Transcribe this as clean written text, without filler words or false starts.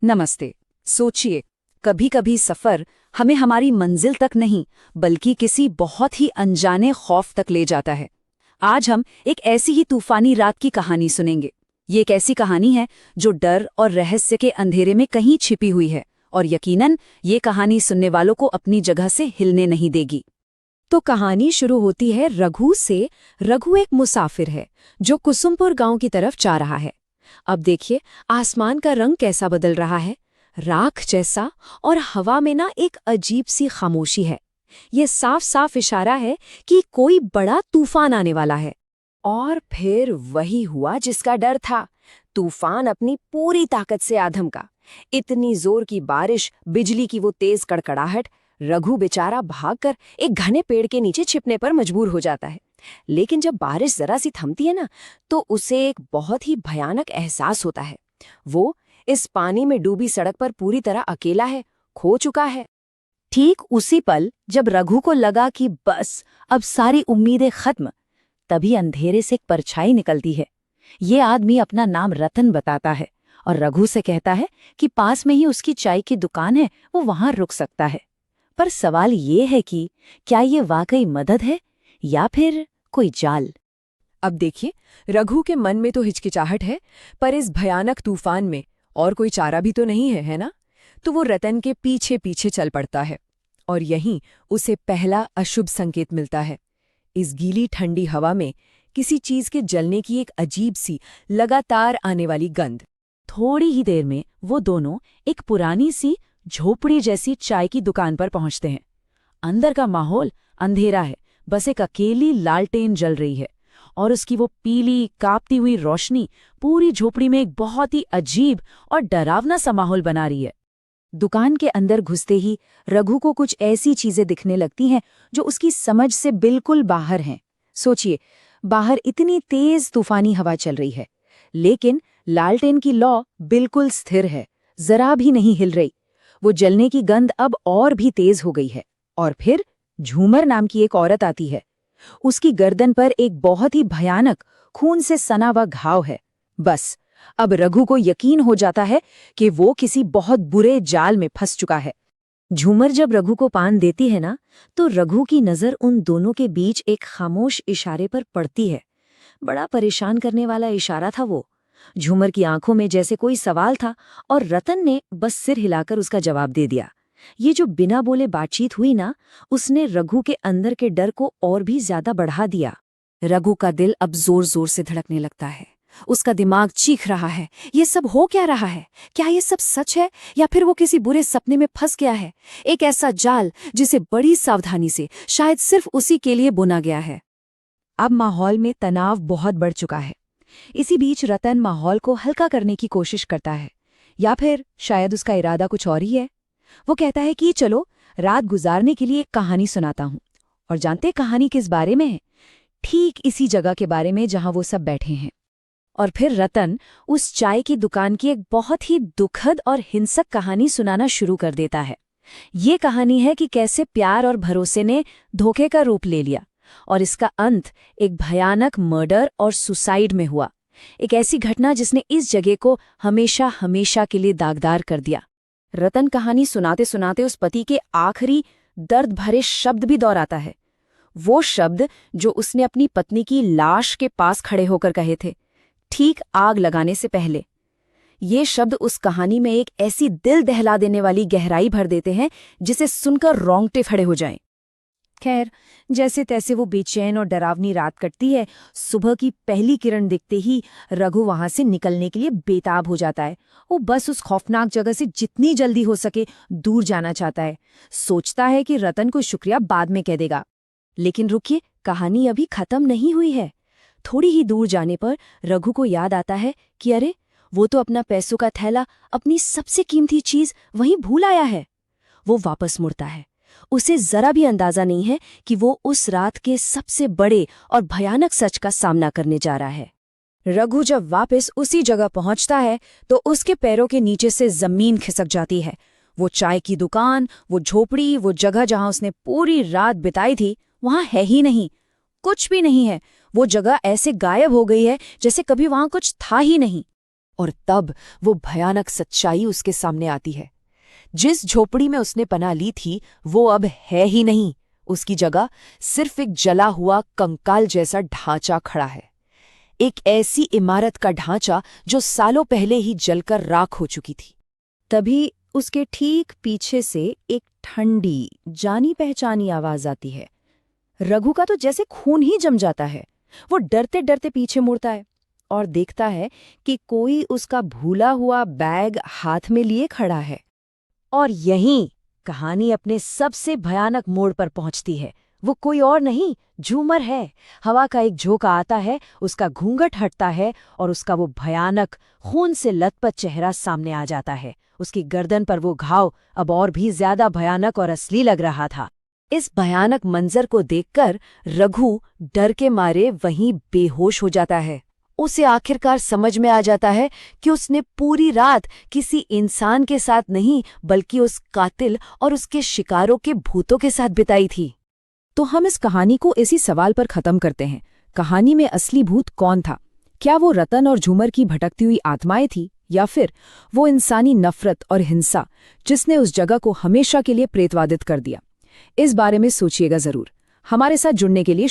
नमस्ते। सोचिए, कभी कभी सफर हमें हमारी मंजिल तक नहीं बल्कि किसी बहुत ही अनजाने खौफ तक ले जाता है। आज हम एक ऐसी ही तूफानी रात की कहानी सुनेंगे। ये एक ऐसी कहानी है जो डर और रहस्य के अंधेरे में कहीं छिपी हुई है, और यकीनन ये कहानी सुनने वालों को अपनी जगह से हिलने नहीं देगी। तो कहानी शुरू होती है रघु से। रघु एक मुसाफिर है जो कुसुमपुर गांव की तरफ जा रहा है। अब देखिए, आसमान का रंग कैसा बदल रहा है, राख जैसा, और हवा में ना एक अजीब सी खामोशी है। ये साफ साफ इशारा है कि कोई बड़ा तूफान आने वाला है। और फिर वही हुआ जिसका डर था। तूफान अपनी पूरी ताकत से आधमका। इतनी जोर की बारिश, बिजली की वो तेज कड़कड़ाहट। रघु बेचारा भागकर एक घने पेड़ के नीचे छिपने पर मजबूर हो जाता है। लेकिन जब बारिश जरा सी थमती है ना, तो उसे एक बहुत ही भयानक एहसास होता है। वो इस पानी में डूबी सड़क पर पूरी तरह अकेला है, खो चुका है। ठीक उसी पल जब रघु को लगा कि बस अब सारी उम्मीदें खत्म, तभी अंधेरे से एक परछाई निकलती है। ये आदमी अपना नाम रतन बताता है और रघु से कहता है कि पास में ही उसकी चाय की दुकान है, वो वहां रुक सकता है। पर सवाल ये है कि क्या ये वाकई मदद है या फिर कोई जाल। अब देखिए, रघु के मन में तो हिचकिचाहट है, पर इस भयानक तूफान में और कोई चारा भी तो नहीं है, है ना? तो वो रतन के पीछे पीछे चल पड़ता है और यहीं उसे पहला अशुभ संकेत मिलता है। इस गीली ठंडी हवा में किसी चीज के जलने की एक अजीब सी लगातार आने वाली गंध। थोड़ी ही देर में वो दोनों एक पुरानी सी झोपड़ी जैसी चाय की दुकान पर पहुंचते हैं। अंदर का माहौल अंधेरा है, बस एक अकेली लालटेन जल रही है और उसकी वो पीली कांपती हुई रोशनी पूरी झोपड़ी में एक बहुत ही अजीब और डरावना सा माहौल बना रही है। दुकान के अंदर घुसते ही रघु को कुछ ऐसी चीजें दिखने लगती हैं जो उसकी समझ से बिल्कुल बाहर हैं। सोचिए, बाहर इतनी तेज तूफानी हवा चल रही है, लेकिन लालटेन की लौ बिल्कुल स्थिर है, जरा भी नहीं हिल रही। वो जलने की गंध अब और भी तेज हो गई है। और फिर झूमर नाम की एक औरत आती है। उसकी गर्दन पर एक बहुत ही भयानक खून से सना हुआ घाव है। बस अब रघु को यकीन हो जाता है कि वो किसी बहुत बुरे जाल में फंस चुका है। झूमर जब रघु को पान देती है ना, तो रघु की नजर उन दोनों के बीच एक खामोश इशारे पर पड़ती है। बड़ा परेशान करने वाला इशारा था वो। झूमर की आंखों में जैसे कोई सवाल था और रतन ने बस सिर हिलाकर उसका जवाब दे दिया। ये जो बिना बोले बातचीत हुई ना, उसने रघु के अंदर के डर को और भी ज्यादा बढ़ा दिया। रघु का दिल अब जोर जोर से धड़कने लगता है। उसका दिमाग चीख रहा है, ये सब हो क्या रहा है? क्या ये सब सच है या फिर वो किसी बुरे सपने में फंस गया है? एक ऐसा जाल जिसे बड़ी सावधानी से शायद सिर्फ उसी के लिए बुना गया है। अब माहौल में तनाव बहुत बढ़ चुका है। इसी बीच रतन माहौल को हल्का करने की कोशिश करता है, या फिर शायद उसका इरादा कुछ और ही है। वो कहता है कि चलो रात गुजारने के लिए एक कहानी सुनाता हूं। और जानते कहानी किस बारे में है? ठीक इसी जगह के बारे में जहां वो सब बैठे हैं। और फिर रतन उस चाय की दुकान की एक बहुत ही दुखद और हिंसक कहानी सुनाना शुरू कर देता है। ये कहानी है कि कैसे प्यार और भरोसे ने धोखे का रूप ले लिया, और इसका अंत एक भयानक मर्डर और सुसाइड में हुआ। एक ऐसी घटना जिसने इस जगह को हमेशा हमेशा के लिए दागदार कर दिया। रतन कहानी सुनाते सुनाते उस पति के आखिरी दर्द भरे शब्द भी दोहराता है। वो शब्द जो उसने अपनी पत्नी की लाश के पास खड़े होकर कहे थे, ठीक आग लगाने से पहले। ये शब्द उस कहानी में एक ऐसी दिल दहला देने वाली गहराई भर देते हैं जिसे सुनकर रोंगटे खड़े हो जाएं। खैर, जैसे तैसे वो बेचैन और डरावनी रात कटती है। सुबह की पहली किरण दिखते ही रघु वहां से निकलने के लिए बेताब हो जाता है। वो बस उस खौफनाक जगह से जितनी जल्दी हो सके दूर जाना चाहता है। सोचता है कि रतन को शुक्रिया बाद में कह देगा। लेकिन रुकिए, कहानी अभी खत्म नहीं हुई है। थोड़ी ही दूर जाने पर रघु को याद आता है कि अरे, वो तो अपना पैसों का थैला, अपनी सबसे कीमती चीज वहीं भूल आया है। वो वापस मुड़ता है। उसे जरा भी अंदाजा नहीं है कि वो उस रात के सबसे बड़े और भयानक सच का सामना करने जा रहा है। रघु जब वापस उसी जगह पहुंचता है तो उसके पैरों के नीचे से जमीन खिसक जाती है। वो चाय की दुकान, वो झोपड़ी, वो जगह जहां उसने पूरी रात बिताई थी, वहां है ही नहीं। कुछ भी नहीं है। वो जगह ऐसे गायब हो गई है जैसे कभी वहां कुछ था ही नहीं। और तब वो भयानक सच्चाई उसके सामने आती है। जिस झोपड़ी में उसने पनाह ली थी वो अब है ही नहीं। उसकी जगह सिर्फ एक जला हुआ कंकाल जैसा ढांचा खड़ा है। एक ऐसी इमारत का ढांचा जो सालों पहले ही जलकर राख हो चुकी थी। तभी उसके ठीक पीछे से एक ठंडी, जानी पहचानी आवाज आती है। रघु का तो जैसे खून ही जम जाता है। वो डरते डरते पीछे मुड़ता है और देखता है कि कोई उसका भूला हुआ बैग हाथ में लिए खड़ा है। और यहीं कहानी अपने सबसे भयानक मोड़ पर पहुंचती है। वो कोई और नहीं, झूमर है। हवा का एक झोंका आता है, उसका घूंघट हटता है और उसका वो भयानक खून से लथपथ चेहरा सामने आ जाता है। उसकी गर्दन पर वो घाव अब और भी ज्यादा भयानक और असली लग रहा था। इस भयानक मंजर को देखकर रघु डर के मारे वहीं बेहोश हो जाता है। उसे आखिरकार समझ में आ जाता है कि उसने पूरी रात किसी इंसान के साथ नहीं बल्कि उस कातिल और उसके शिकारों के भूतों के साथ बिताई थी। तो हम इस कहानी को इसी सवाल पर खत्म करते हैं। कहानी में असली भूत कौन था? क्या वो रतन और झूमर की भटकती हुई आत्माएं थी, या फिर वो इंसानी नफरत और हिंसा जिसने उस जगह को हमेशा के लिए प्रेतवादित कर दिया? इस बारे में सोचिएगा जरूर। हमारे साथ जुड़ने के लिए